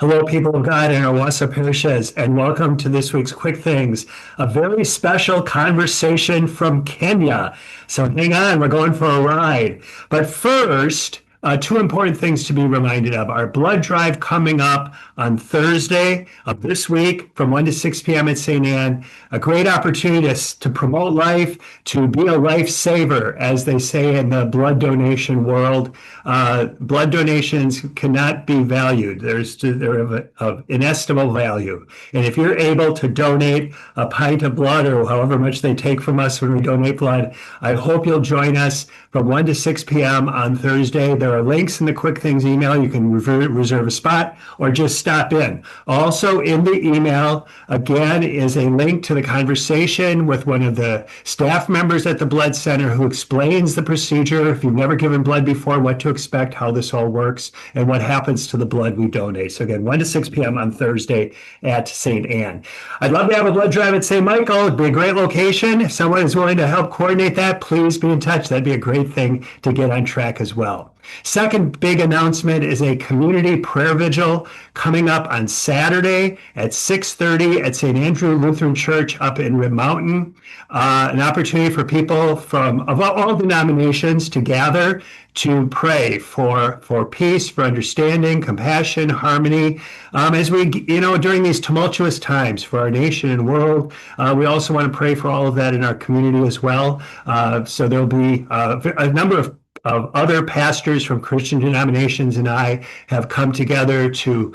Hello, people of God in our Wassa parishes, and welcome to this week's Quick Things, a very special conversation from Kenya. So hang on, we're going for a ride. But first, two important things to be reminded of. Our blood drive coming up on Thursday of this week from 1 to 6 p.m. at St. Anne. A great opportunity to promote life, to be a lifesaver, as they say in the blood donation world. Blood donations cannot be valued. They're of inestimable value. And if you're able to donate a pint of blood or however much they take from us when we donate blood, I hope you'll join us from 1 to 6 p.m. on Thursday. There are links in the Quick Things email. You can reserve a spot or just stop in. Also in the email, again, is a link to the conversation with one of the staff members at the Blood Center who explains the procedure. If you've never given blood before, what to expect, how this all works, and what happens to the blood we donate. So again, 1 to 6 p.m. on Thursday at St. Anne. I'd love to have a blood drive at St. Michael. It'd be a great location. If someone is willing to help coordinate that, please be in touch. That'd be a great thing to get on track as well. Second big announcement is a community prayer vigil coming up on Saturday at 6:30 at St. Andrew Lutheran Church up in Rib Mountain. An opportunity for people from of all denominations to gather to pray for peace, for understanding, compassion, harmony. As we, during these tumultuous times for our nation and world, we also want to pray for all of that in our community as well. So there'll be a number of other pastors from Christian denominations and I have come together to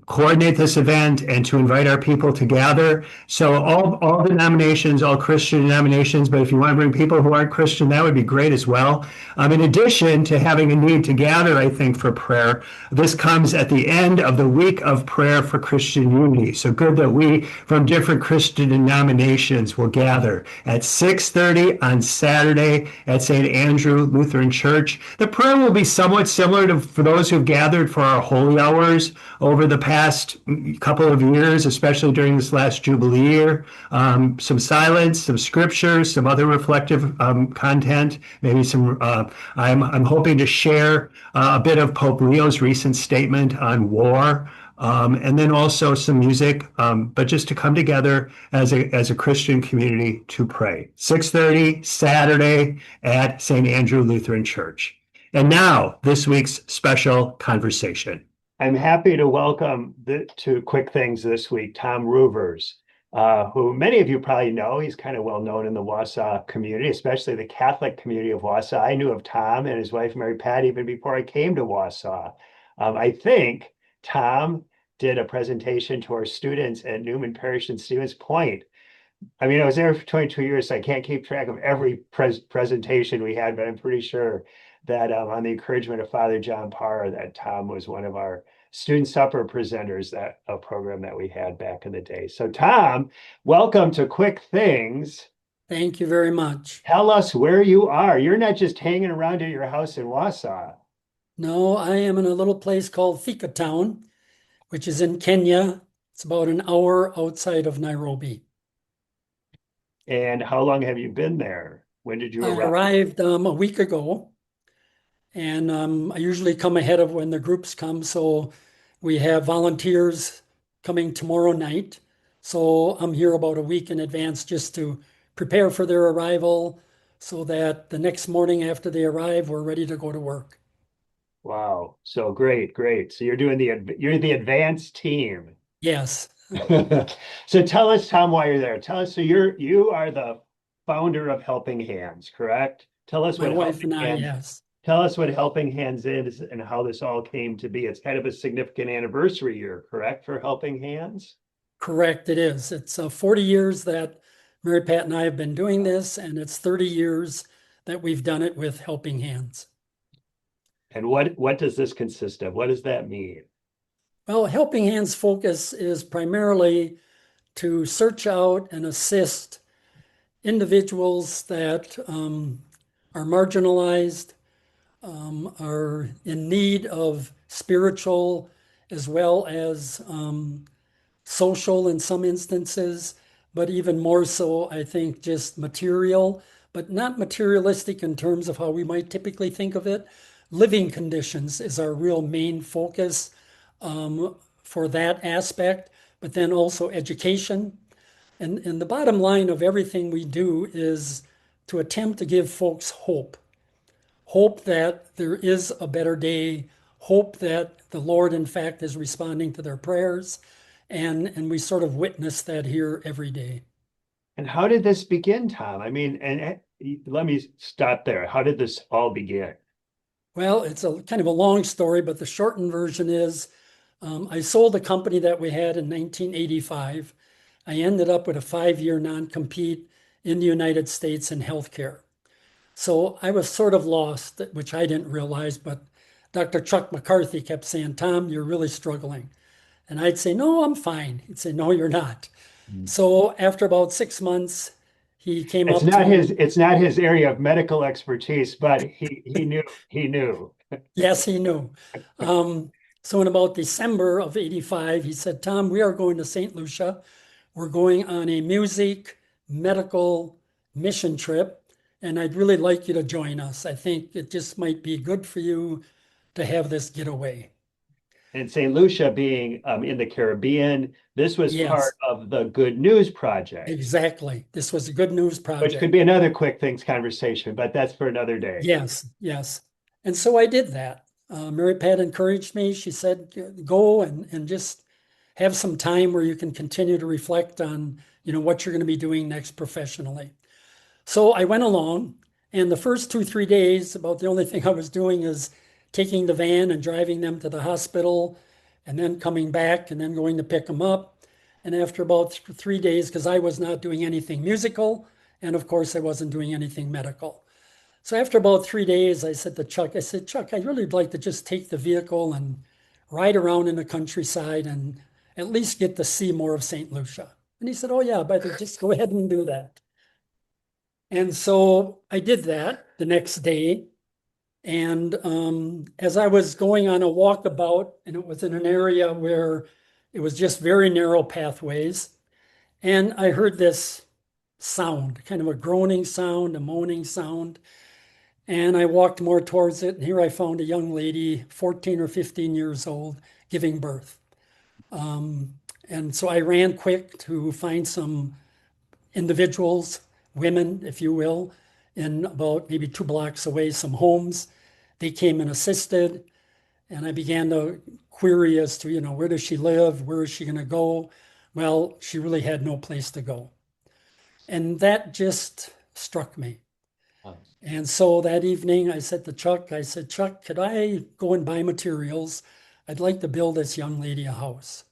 coordinate this event and to invite our people to gather. So all denominations, all Christian denominations, but if you want to bring people who aren't Christian, that would be great as well. In addition to having a need to gather, I think, for prayer, this comes at the end of the week of prayer for Christian unity. So good that we from different Christian denominations will gather at 6:30 on Saturday at St. Andrew Lutheran Church. The prayer will be somewhat similar to for those who've gathered for our holy hours over the past couple of years, especially during this last Jubilee year. Some silence, some scripture, some other reflective content, maybe some. I'm hoping to share a bit of Pope Leo's recent statement on war. And then also some music, but just to come together as a Christian community to pray. 6:30 Saturday at St. Andrew Lutheran Church. And now this week's special conversation. I'm happy to welcome to Quick Things this week, Tom Ruvers, who many of you probably know. He's kind of well known in the Wausau community, especially the Catholic community of Wausau. I knew of Tom and his wife, Mary Pat, even before I came to Wausau. I think Tom did a presentation to our students at Newman Parish in Stevens Point. I mean, I was there for 22 years, so I can't keep track of every presentation we had, but I'm pretty sure that on the encouragement of Father John Parr, that Tom was one of our student supper presenters, that a program that we had back in the day. So Tom, welcome to Quick Things. Thank you very much. Tell us where you are. You're not just hanging around at your house in Wausau. No, I am in a little place called Thika Town, which is in Kenya. It's about an hour outside of Nairobi. And how long have you been there? When did you I arrived a week ago, and I usually come ahead of when the groups come. So we have volunteers coming tomorrow night. So I'm here about a week in advance just to prepare for their arrival so that the next morning after they arrive, we're ready to go to work. Wow. So great. So you're the advanced team. Yes. So tell us, Tom, why you're there. Tell us, so you are the founder of Helping Hands, correct? Tell us My what wife Helping and I, Hands, yes. tell us what Helping Hands is and how this all came to be. It's kind of a significant anniversary year, correct, for Helping Hands? Correct, it is. It's 40 years that Mary Pat and I have been doing this, and it's 30 years that we've done it with Helping Hands. And what does this consist of? What does that mean? Well, Helping Hands focus is primarily to search out and assist individuals that are marginalized, are in need of spiritual as well as social in some instances, but even more so, I think, just material, but not materialistic in terms of how we might typically think of it. Living conditions is our real main focus. for that aspect, but then also education. And the bottom line of everything we do is to attempt to give folks hope. Hope that there is a better day, hope that the Lord, in fact, is responding to their prayers. And we sort of witness that here every day. And how did this begin, Tom? I mean, and let me stop there. How did this all begin? Well, it's a kind of a long story, but the shortened version is I sold a company that we had in 1985. I ended up with a 5-year non-compete in the United States in healthcare. So I was sort of lost, which I didn't realize, but Dr. Chuck McCarthy kept saying, Tom, you're really struggling. And I'd say, no, I'm fine. He'd say, no, you're not. Mm. So after about 6 months, he came It's up not to me. it's not his area of medical expertise, but he knew. Yes, he knew. Um, so in about December of 85, he said, Tom, we are going to St. Lucia. We're going on a music medical mission trip, and I'd really like you to join us. I think it just might be good for you to have this getaway. And St. Lucia being in the Caribbean, this was part Yes, of the Good News Project, exactly. This was a good news which could project. be another quick things conversation, but that's for another day. Yes, yes. And so I did that. Mary Pat encouraged me. She said, go and just have some time where you can continue to reflect on, what you're going to be doing next professionally. So I went along, and the first 2, 3 days, about the only thing I was doing is taking the van and driving them to the hospital, and then coming back and then going to pick them up. And after about 3 days, because I was not doing anything musical, and of course I wasn't doing anything medical. So after about 3 days, I said to Chuck, I said, Chuck, I'd really like to just take the vehicle and ride around in the countryside and at least get to see more of St. Lucia. And he said, oh yeah, but just go ahead and do that. And so I did that the next day. And as I was going on a walkabout, and it was in an area where it was just very narrow pathways, and I heard this sound, kind of a groaning sound, a moaning sound. And I walked more towards it, and here I found a young lady, 14 or 15 years old, giving birth. And so I ran quick to find some individuals, women, if you will, in about maybe 2 blocks away, some homes. They came and assisted, and I began to query as to, where does she live? Where is she going to go? Well, she really had no place to go. And that just struck me. And so that evening I said to Chuck, I said, Chuck, could I go and buy materials? I'd like to build this young lady a house.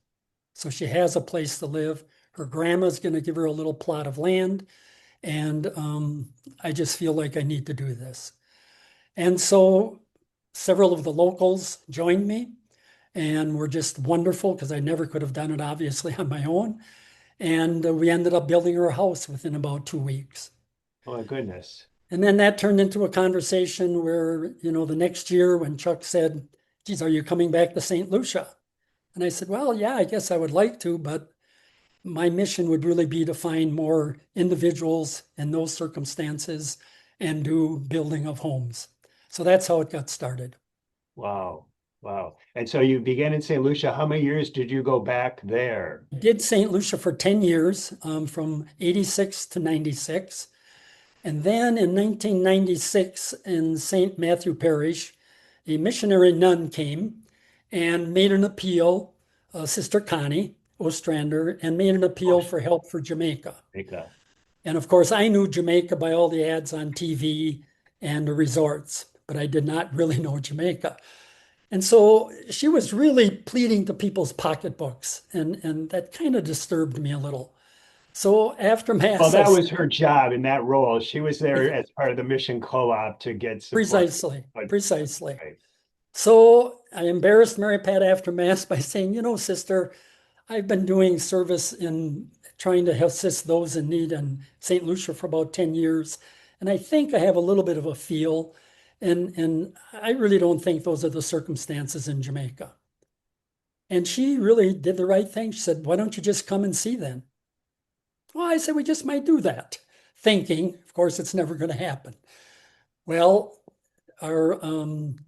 So she has a place to live. Her grandma's going to give her a little plot of land. And I just feel like I need to do this. And so several of the locals joined me and were just wonderful because I never could have done it, obviously, on my own. And we ended up building her a house within about 2 weeks. Oh my goodness. And then that turned into a conversation where, the next year when Chuck said, geez, are you coming back to St. Lucia? And I said, well, yeah, I guess I would like to, but my mission would really be to find more individuals in those circumstances and do building of homes. So that's how it got started. Wow. Wow. And so you began in St. Lucia. How many years did you go back there? Did St. Lucia for 10 years, from 86 to 96. And then in 1996 in St. Matthew Parish, a missionary nun came and made an appeal, Sister Connie Ostrander, and made an appeal for help for Jamaica. Jamaica. And of course, I knew Jamaica by all the ads on TV and the resorts, but I did not really know Jamaica. And so she was really pleading to people's pocketbooks, and that kind of disturbed me a little. So after Well, Mass, I that said, was her job in that role. She was there as part of the mission co-op to get support. precisely, But, precisely. right. So I embarrassed Mary Pat after Mass by saying, sister, I've been doing service in trying to assist those in need in St. Lucia for about 10 years. And I think I have a little bit of a feel. And I really don't think those are the circumstances in Jamaica. And she really did the right thing. She said, why don't you just come and see then? Well, I said, we just might do that, thinking, of course, it's never going to happen. Well, our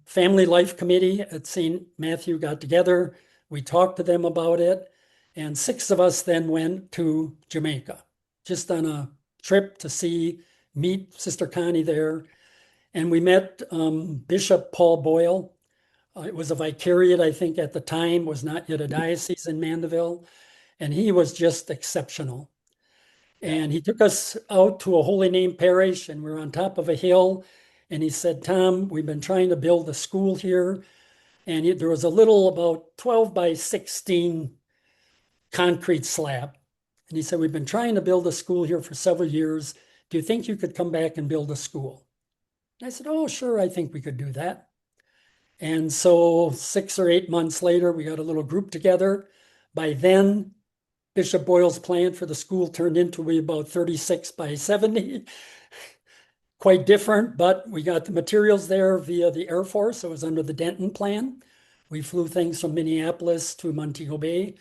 family life committee at St. Matthew got together. We talked to them about it, and 6 of us then went to Jamaica, just on a trip to meet Sister Connie there. And we met Bishop Paul Boyle. It was a vicariate, I think, at the time, was not yet a diocese in Mandeville. And he was just exceptional. And he took us out to a Holy Name parish, and we were on top of a hill. And he said, Tom, we've been trying to build a school here. And there was a little about 12 by 16 concrete slab. And he said, we've been trying to build a school here for several years. Do you think you could come back and build a school? And I said, oh, sure, I think we could do that. And so 6 or 8 months later, we got a little group together. By then, Bishop Boyle's plan for the school turned into about 36 by 70. Quite different, but we got the materials there via the Air Force. It was under the Denton plan. We flew things from Minneapolis to Montego Bay.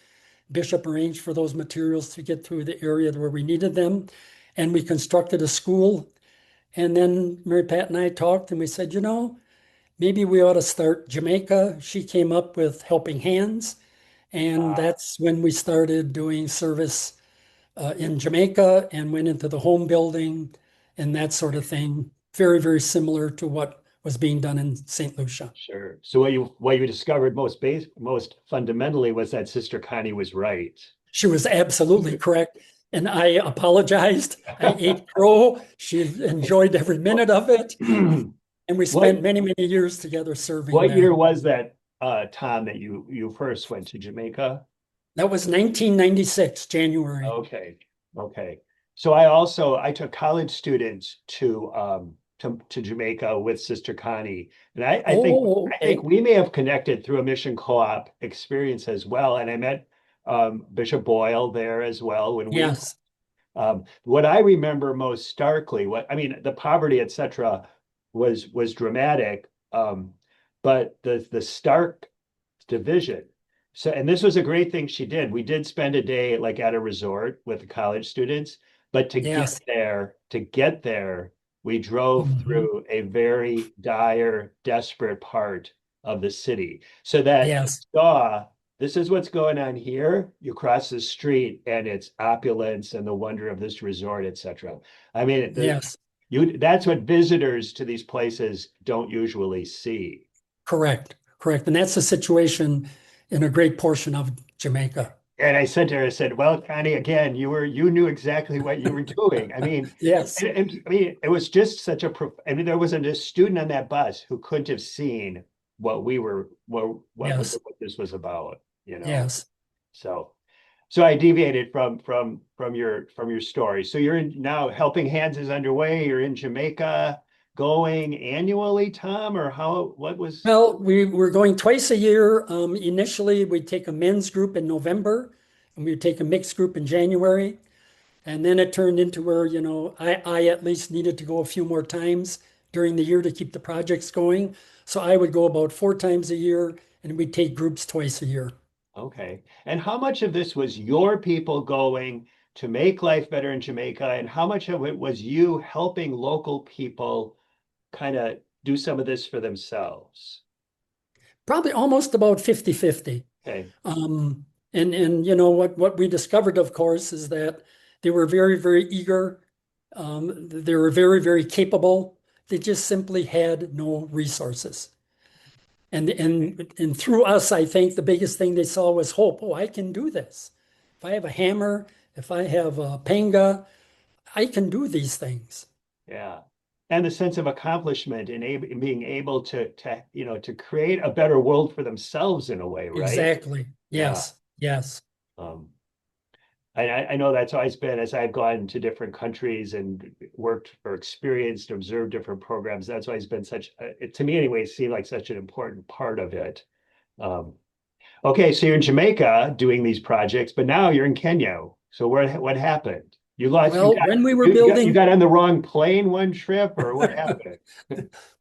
Bishop arranged for those materials to get to the area where we needed them. And we constructed a school. And then Mary Pat and I talked and we said, maybe we ought to start Jamaica. She came up with Helping Hands. And that's when we started doing service in Jamaica and went into the home building and that sort of thing. Very, very similar to what was being done in St. Lucia. Sure. So what you discovered most fundamentally was that Sister Connie was right. She was absolutely correct. And I apologized. I ate crow. She enjoyed every minute of it. And we spent many, many years together serving. What year was that, Tom, that you first went to Jamaica? That was 1996, January. Okay. So I took college students to Jamaica with Sister Connie, and I think we may have connected through a mission co-op experience as well. And I met Bishop Boyle there as well when we. Yes. What I remember most starkly, the poverty, etc., was dramatic, but the stark division. So, and this was a great thing she did. We did spend a day like at a resort with the college students, but to get there, we drove through a very dire, desperate part of the city. So that you saw, this is what's going on here. You cross the street and it's opulence and the wonder of this resort, etc. That's what visitors to these places don't usually see. Correct. And that's the situation in a great portion of Jamaica. And I said to her, I said, well, Connie, again, you knew exactly what you were doing. Yes. It was just such there wasn't a student on that bus who couldn't have seen what this was about, Yes. So I deviated from your story. So you're now Helping Hands is underway. You're in Jamaica, going annually, Tom, or what was? Well, we were going twice a year. Initially, we'd take a men's group in November, and we'd take a mixed group in January. And then it turned into where, I at least needed to go a few more times during the year to keep the projects going. So I would go about 4 times a year, and we'd take groups twice a year. Okay. And how much of this was your people going to make life better in Jamaica, and how much of it was you helping local people kind of do some of this for themselves? Probably almost about 50-50. Okay. What we discovered, of course, is that they were very, very eager. They were very, very capable. They just simply had no resources. And through us, I think the biggest thing they saw was hope. Oh, I can do this. If I have a hammer, if I have a panga, I can do these things. Yeah. And the sense of accomplishment and being able to create a better world for themselves in a way, right? Exactly. Yes. Yeah. Yes. I know that's always been, as I've gone to different countries and worked or experienced, observed different programs, that's always been to me anyway, seemed like such an important part of it. Okay, so you're in Jamaica doing these projects, but now you're in Kenya. So what happened? When we were building, you got on the wrong plane one trip, or what happened?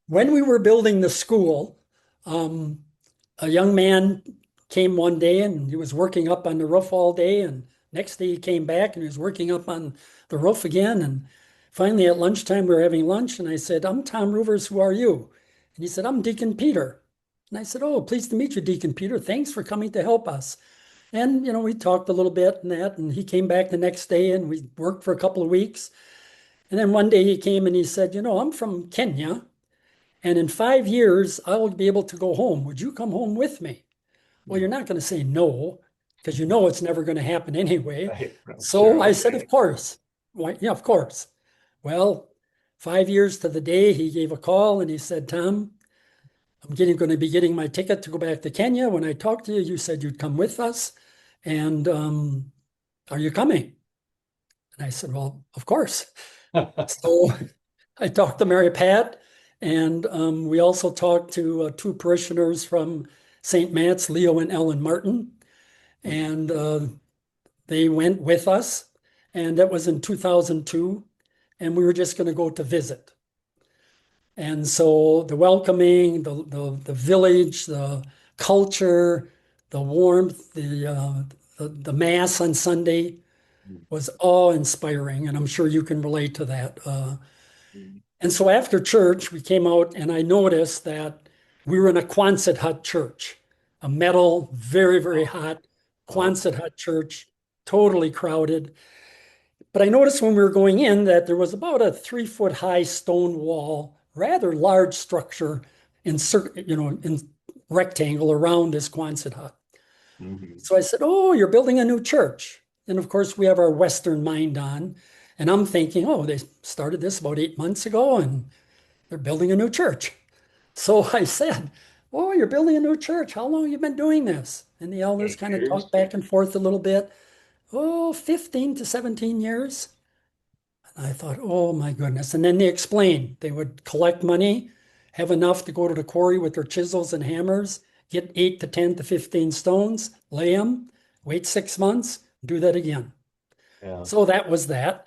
When we were building the school, a young man came one day and he was working up on the roof all day, and next day he came back and he was working up on the roof again. And finally at lunchtime, we were having lunch, and I said, I'm Tom Ruvers, who are you? And he said, I'm Deacon Peter. And I said, "Oh, pleased to meet you, Deacon Peter. Thanks for coming to help us." And, we talked a little bit and that, and he came back the next day and we worked for a couple of weeks. And then one day he came and he said, "I'm from Kenya, and in 5 years, I will be able to go home. Would you come home with me?" Well, you're not going to say no, because it's never going to happen anyway. Right. So I Sure, said, okay. "Of course." Why, yeah, of course. Well, 5 years to the day, he gave a call and he said, "Tom, I'm going to be getting my ticket to go back to Kenya. When I talked to you, you said you'd come with us. And are you coming?" And I said, "Well, of course." So I talked to Mary Pat, and we also talked to two parishioners from St. Matt's, Leo and Ellen Martin, and they went with us. And that was in 2002, and we were just going to go to visit. And so the welcoming, the village, the culture, the warmth, the mass on Sunday was awe-inspiring, and I'm sure you can relate to that. And so after church, we came out, and I noticed that we were in a Quonset hut church, a metal, very, very hot Oh, Quonset hut church, totally crowded. But I noticed when we were going in that there was about a 3 foot high stone wall, rather large structure in rectangle around this Quonset hut. mhm. So I said, "Oh, you're building a new church." And of course, we have our Western mind on. And I'm thinking, "Oh, they started this about 8 months ago and they're building a new church." So I said, "Oh, you're building a new church. How long have you been doing this?" And the elders kind of Years. talked back and forth a little bit. "Oh, 15 to 17 years." And I thought, "Oh my goodness." And then they explained they would collect money, have enough to go to the quarry with their chisels and hammers, get 8 to 10 to 15 stones, lay them, wait 6 months, do that again. Yeah. So that was that.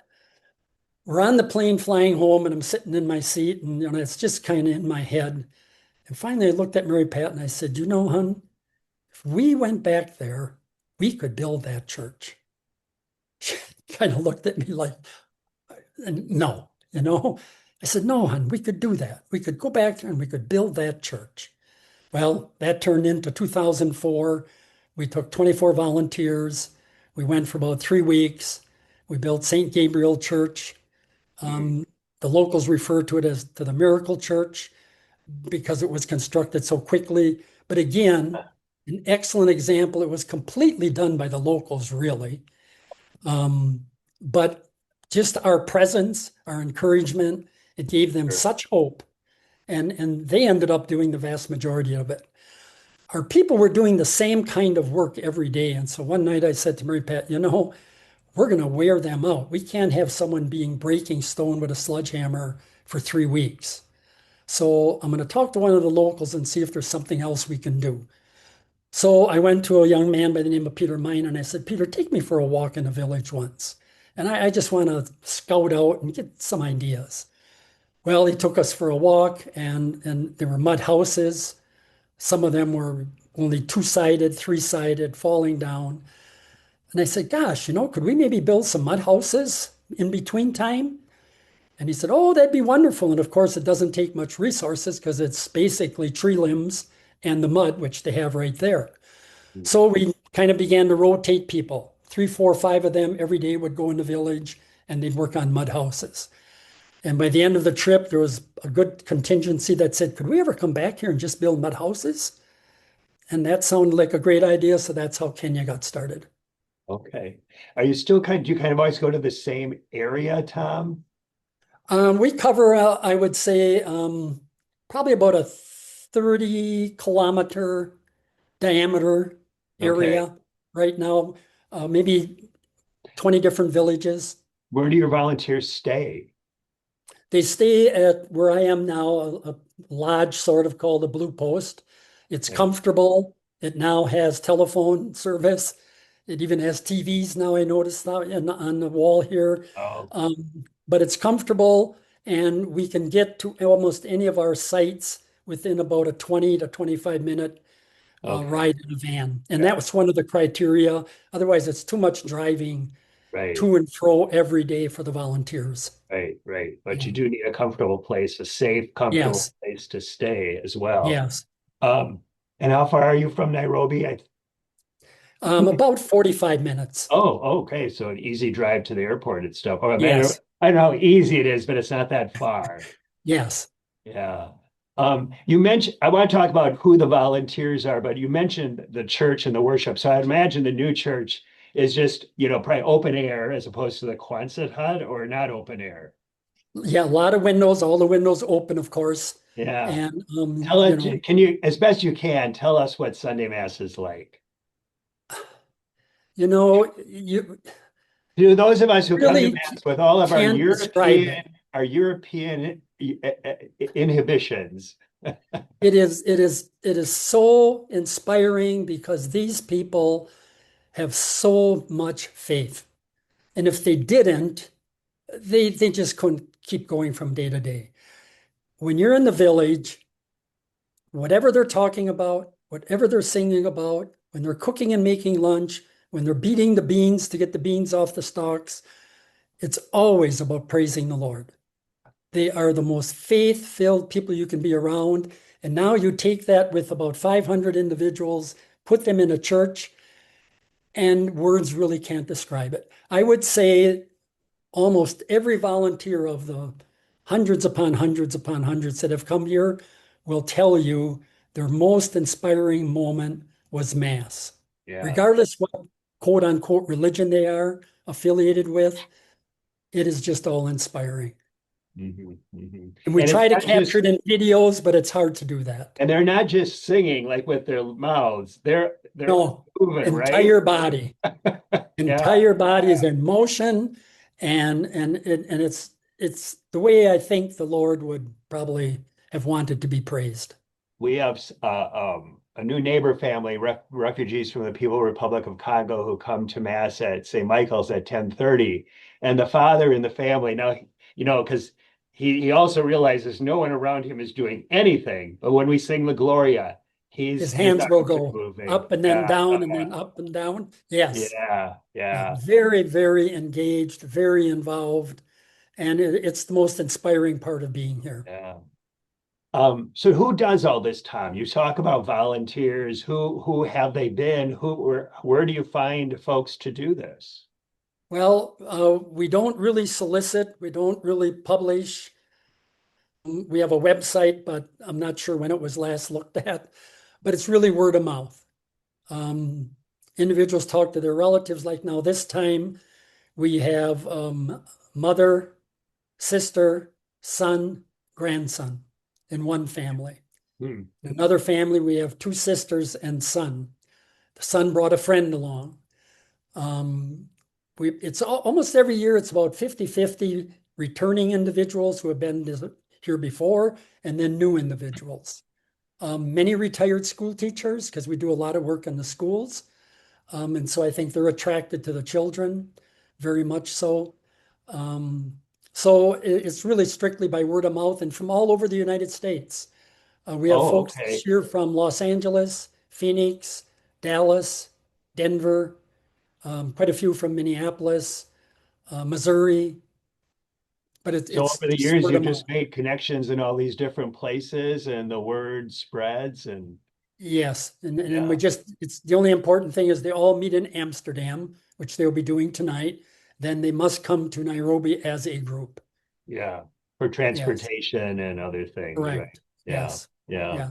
We're on the plane flying home, and I'm sitting in my seat, and it's just kind of in my head. And finally, I looked at Mary Pat and I said, "Hon, if we went back there, we could build that church." She kind of looked at me like, "No, I said, "No, hon, we could do that. We could go back there and we could build that church." Well, that turned into 2004. We took 24 volunteers. We went for about 3 weeks. We built St. Gabriel Church. Mm. The locals refer to it as to the Miracle Church because it was constructed so quickly. But again, an excellent example. It was completely done by the locals, really. But just our presence, our encouragement, it gave them Sure. such hope. And they ended up doing the vast majority of it. Our people were doing the same kind of work every day. And so one night I said to Mary Pat, we're going to wear them out. We can't have someone breaking stone with a sledgehammer for 3 weeks. So I'm going to talk to one of the locals and see if there's something else we can do. So I went to a young man by the name of Peter Mine and I said, "Peter, take me for a walk in the village once. And I just want to scout out and get some ideas." Well, he took us for a walk, and there were mud houses. Some of them were only two-sided, three-sided, falling down. And I said, "Gosh, could we maybe build some mud houses in between time?" And he said, "Oh, that'd be wonderful." And of course, it doesn't take much resources because it's basically tree limbs and the mud, which they have right there. So we kind of began to rotate people. Three, four, five of them every day would go in the village and they'd work on mud houses. And by the end of the trip, there was a good contingency that said, "Could we ever come back here and just build mud houses?" And that sounded like a great idea. So that's how Kenya got started. Okay. Are you still do you kind of always go to the same area, Tom? We cover, I would say, probably about a 30-kilometer diameter Okay. area right now, maybe 20 different villages. Where do your volunteers stay? They stay at where I am now, a lodge sort of called the Blue Post. It's Okay. comfortable. It now has telephone service. It even has TVs now, I noticed now on the wall here. Oh, But it's comfortable, and we can get to almost any of our sites within about a 20 to 25-minute okay. ride in a van. And Yeah. that was one of the criteria. Otherwise, it's too much driving Right. to and fro every day for the volunteers. Right. Right. But Yeah. you do need a comfortable place, a safe, comfortable Yes, place to stay as well. yes. Um, And how far are you from Nairobi? About 45 minutes. Oh, okay. So an easy drive to the airport and stuff. Oh, man, Yes, I don't know how easy it is, but it's not that far. yes. Yeah. You mentioned, I want to talk about who the volunteers are, but you mentioned the church and the worship. So I imagine the new church is just, probably open air as opposed to the Quonset hut or not open air. Yeah, a lot of windows, all the windows open, of course. Yeah. And, Tell it, can you, as best you can, tell us what Sunday Mass is like? you To those of us who come to really Mass with all of can't describe it. Our European inhibitions. It is so inspiring because these people have so much faith. And if they didn't, they just couldn't keep going from day to day. When you're in the village, whatever they're talking about, whatever they're singing about, when they're cooking and making lunch, when they're beating the beans to get the beans off the stalks, it's always about praising the Lord. They are the most faith-filled people you can be around. And now you take that with about 500 individuals, put them in a church, and words really can't describe it. I would say almost every volunteer of the hundreds upon hundreds that have come here will tell you their most inspiring moment was Mass. Yeah. Regardless what quote unquote religion they are affiliated with, it is just all inspiring. Mhm, mhm. And we And it's try to not capture just, it in videos, but it's hard to do that. and they're not just singing like with their mouths. They're No, moving, right? entire body, Yeah. entire body is in motion, and it's the way I think the Lord would probably have wanted to be praised. We have a new neighbor family, refugees from the People Republic of Congo, who come to Mass at St. Michael's at 10:30. And the father in the family, now, because he also realizes no one around him is doing anything. But when we sing the Gloria, His his hands will arms are go moving. up and then Yeah, down and then up and down. Yes. yeah, Yeah, yeah, very, very engaged, very involved, and it's the most inspiring part of being here. yeah. So who does all this, Tom? You talk about volunteers. Who have they been? Where do you find folks to do this? Well, we don't really solicit, we don't really publish. We have a website, but I'm not sure when it was last looked at, but it's really word of mouth. Um, Individuals talk to their relatives. Like now, this time we have mother, sister, son, grandson in one family. Hmm. In another family, we have two sisters and son. The son brought a friend along. Um, it's almost every year, it's about 50-50 returning individuals who have been here before, and then new individuals. Many retired school teachers, because we do a lot of work in the schools. And so I think they're attracted to the children, very much so. Um, so it's really strictly by word of mouth and from all over the United States. We have Oh, folks okay. this year from Los Angeles, Phoenix, Dallas, Denver, quite a few from Minneapolis, Missouri, but So it's over the just years, word of you've mouth. just made connections in all these different places, and the word spreads. And Yes, and yeah, it's the only important thing is they all meet in Amsterdam, which they'll be doing tonight. Then they must come to Nairobi as a group. yeah, for Yes, transportation and other things, right? correct. Yeah, Yes, yeah. yeah,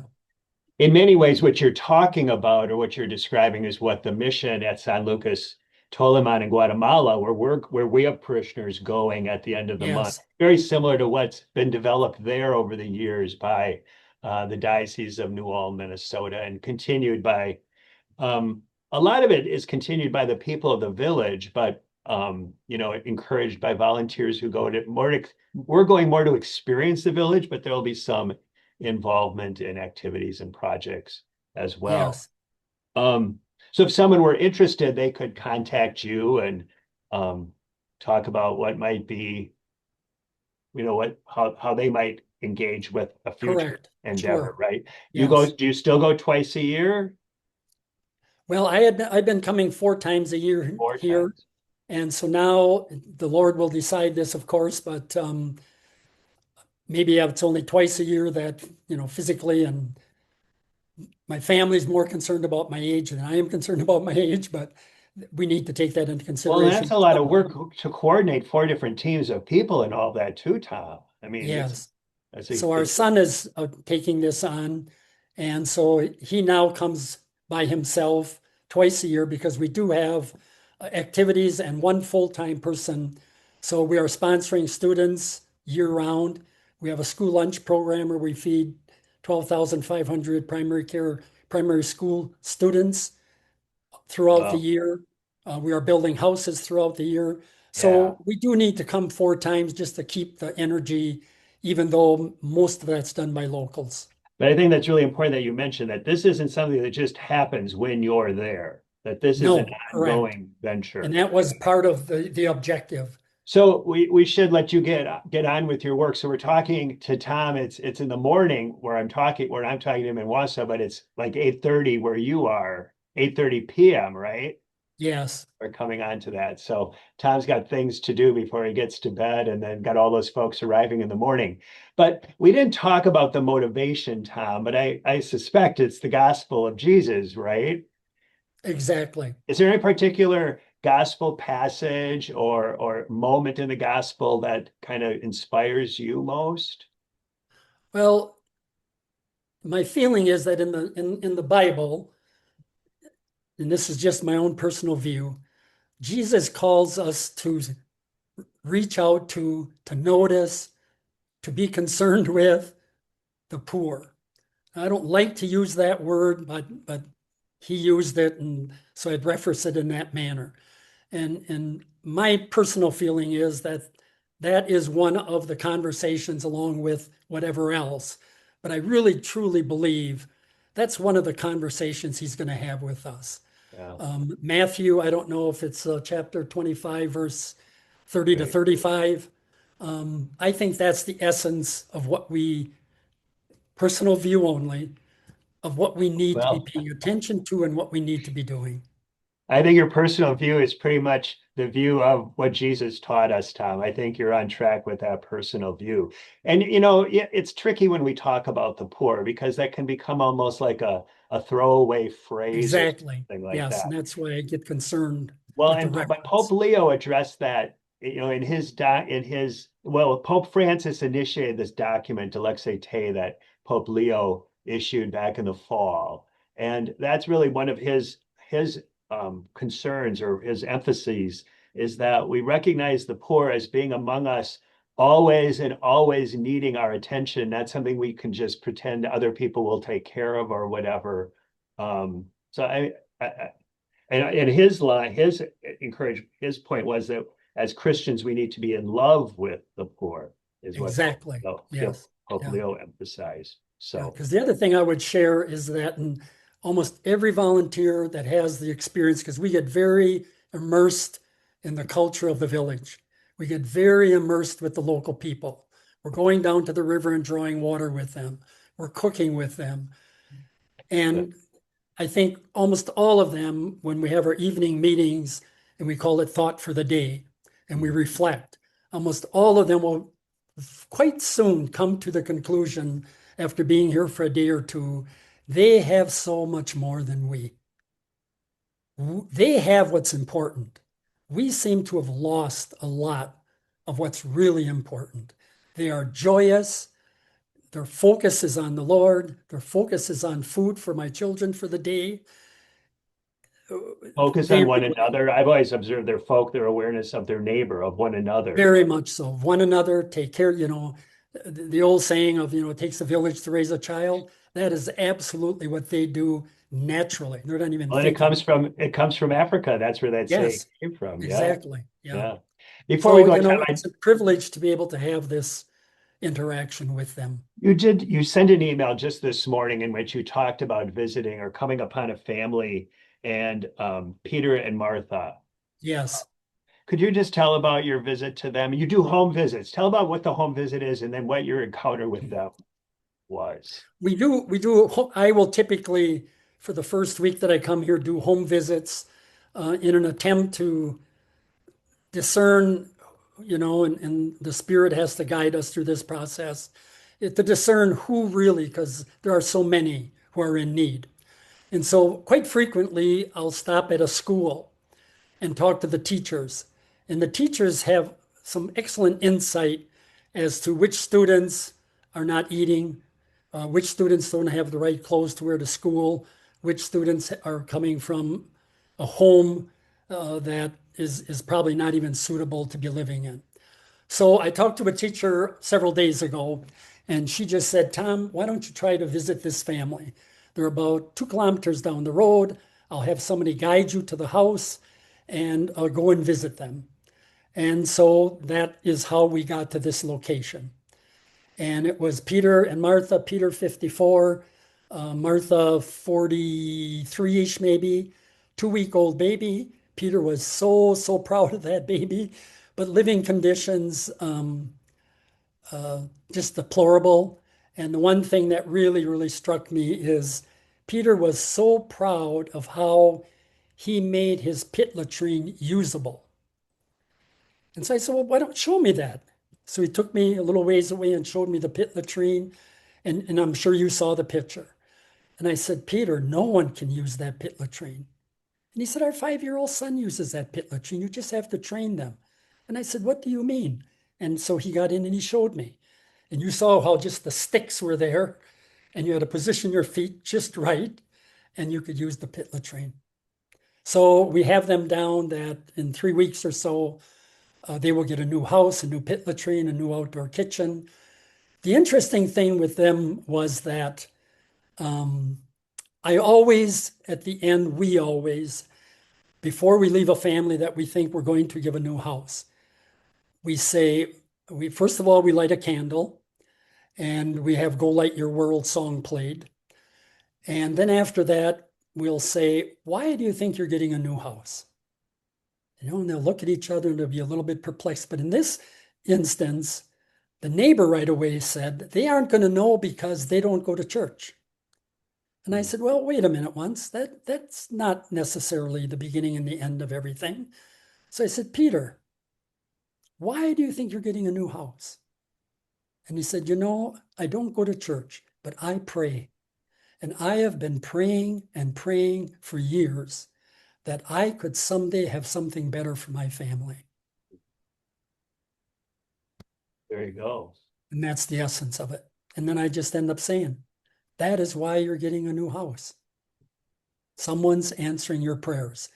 In many ways, what you're talking about or what you're describing is what the mission at San Lucas Toliman in Guatemala, where we have parishioners going at the end of the month. yes, Very similar to what's been developed there over the years by the Diocese of New Ulm, Minnesota, and continued by a lot of it is continued by the people of the village, but encouraged by volunteers who go to more. We're going more to experience the village, but there will be some involvement in activities and projects as well. yes, Um, so if someone were interested, they could contact you and um, talk about what might be, how they might engage with a future correct. endeavor, Sure. right? Yes. Do you still go twice a year? Well, I've been coming 4 times a year Four here, times? and so now the Lord will decide this, of course, but maybe it's only twice a year that physically and my family's more concerned about my age than I am concerned about my age, but we need to take that into Well, that's consideration. a lot of work to coordinate four different teams of people and all that too, Tom. I mean, Yes. that's So our son is taking this on, and so he now comes by himself twice a year because we do have activities and one full-time person. So we are sponsoring students year-round. We have a school lunch program where we feed 12,500 primary school students throughout the wow, year. We are building houses throughout the year. yeah. So we do need to come 4 times just to keep the energy, even though most of that's done by locals. But I think that's really important that you mentioned that this isn't something that just happens when you're there, that this is an No, correct. ongoing And venture. that was part of the objective. So we should let you get on with your work. So we're talking to Tom. It's in the morning where I'm talking to him in Wausau, but it's like 8:30 where you are, 8:30 p.m., right? Yes, We're coming on to that. So Tom's got things to do before he gets to bed and then got all those folks arriving in the morning. But we didn't talk about the motivation, Tom, but I suspect it's the gospel of Jesus, right? exactly. Is there any particular gospel passage or moment in the gospel that kind of inspires you most? Well, my feeling is that in the Bible, and this is just my own personal view, Jesus calls us to reach out to notice, to be concerned with the poor. I don't like to use that word, but he used it, and so I'd reference it in that manner. And my personal feeling is that that is one of the conversations along with whatever else. But I really truly believe that's one of the conversations he's going to have with us. Yeah, Matthew, I don't know if it's chapter 25, verse 30 to right. 35. I think that's the essence of what we, personal view only, of what we need to be Well, paying attention to and what we need to be doing. I think your personal view is pretty much the view of what Jesus taught us, Tom. I think you're on track with that personal view. And it's tricky when we talk about the poor because that can become almost like a throwaway phrase or Exactly. something like Yes. that. And that's why I get concerned Well, with the and but Pope reference. Leo addressed that, in his well, Pope Francis initiated this document, Dilexi Te, that Pope Leo issued back in the fall, and that's really one of his concerns or his emphases is that we recognize the poor as being among us always and always needing our attention, not something we can just pretend other people will take care of or whatever. So I and his line, his point was that as Christians, we need to be in love with the poor, is what Exactly. Yes. Pope Yeah. Leo emphasized. Yeah. So, Because the other thing I would share is that in almost every volunteer that has the experience, because we get very immersed in the culture of the village, we get very immersed with the local people. We're going down to the river and drawing water with them. We're cooking with them. yeah, And I think almost all of them, when we have our evening meetings and we call it Thought for the Day and we reflect, almost all of them will quite soon come to the conclusion after being here for a day or two, they have so much more than we. They have what's important. We seem to have lost a lot of what's really important. They are joyous. Their focus is on the Lord. Their focus is on food for my children for the day. focus They on one another. I've always observed their awareness of their neighbor, of one another. very much so. One another, take care, the old saying of, it takes a village to raise a child. That is absolutely what they do naturally. They're not even Well, and thinking. it comes from Africa. That's where that saying Yes, came from. Yeah, exactly. Yeah. yeah. Before we So, go, Tom, it's a privilege to be able to have this interaction with them. you sent an email just this morning in which you talked about visiting or coming upon a family and Peter and Martha. Yes. Could you just tell about your visit to them? You do home visits. Tell about what the home visit is and then what your encounter with them was. We do. I will typically, for the first week that I come here, do home visits in an attempt to discern, and the Spirit has to guide us through this process, to discern who really, because there are so many who are in need. And so quite frequently, I'll stop at a school and talk to the teachers. And the teachers have some excellent insight as to which students are not eating, which students don't have the right clothes to wear to school, which students are coming from a home that is probably not even suitable to be living in. So I talked to a teacher several days ago, and she just said, Tom, why don't you try to visit this family? They're about 2 kilometers down the road. I'll have somebody guide you to the house and go and visit them. And so that is how we got to this location. And it was Peter and Martha, Peter 54, Martha 43-ish maybe, 2-week-old baby. Peter was so proud of that baby, but living conditions just deplorable. And the one thing that really struck me is Peter was so proud of how he made his pit latrine usable. And so I said, well, why don't show me that? So he took me a little ways away and showed me the pit latrine. And I'm sure you saw the picture. And I said, Peter, no one can use that pit latrine. And he said, our 5-year-old son uses that pit latrine. You just have to train them. And I said, what do you mean? And so he got in and he showed me. And you saw how just the sticks were there and you had to position your feet just right and you could use the pit latrine. So we have them down that in 3 weeks or so, they will get a new house, a new pit latrine, a new outdoor kitchen. The interesting thing with them was that I always, at the end, we always, before we leave a family that we think we're going to give a new house, we say, first of all, we light a candle and we have Go Light Your World song played. And then after that, we'll say, why do you think you're getting a new house? And they'll look at each other and they'll be a little bit perplexed. But in this instance, the neighbor right away said, they aren't going to know because they don't go to church. And I said, well, wait a minute once. That's not necessarily the beginning and the end of everything. So I said, Peter, why do you think you're getting a new house? And he said, I don't go to church, but I pray. And I have been praying and praying for years that I could someday have something better for my family. There you go. And that's the essence of it. And then I just end up saying, that is why you're getting a new house. Someone's answering your prayers.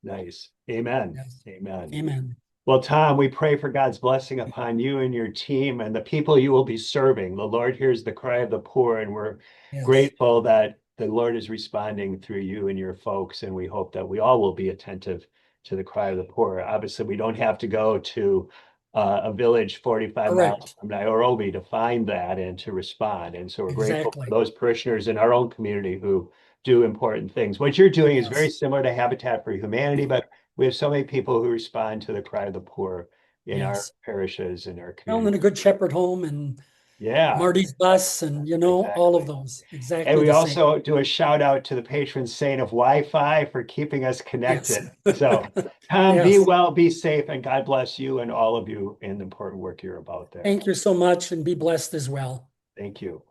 Nice. Amen. Yes. Amen. Amen. Well, Tom, we pray for God's blessing upon you and your team and the people you will be serving. The Lord hears the cry of the poor, and we're grateful that the Lord is responding through you and your folks. And we hope that we all will be attentive to the cry of the poor. Obviously, we don't have to go to a village 45 miles from Nairobi to find that and to respond. And so we're grateful for those parishioners in our own community who do important things. What you're doing is very similar to Habitat for Humanity, but we have so many people who respond to the cry of the poor in our parishes, in our community. And a Good Shepherd Home and Marty's Bus and, all of those. Exactly. And we also do a shout out to the patron saint of Wi-Fi for keeping us connected. So Tom, be well, be safe, and God bless you and all of you in the important work you're about there. Thank you so much, and be blessed as well. Thank you.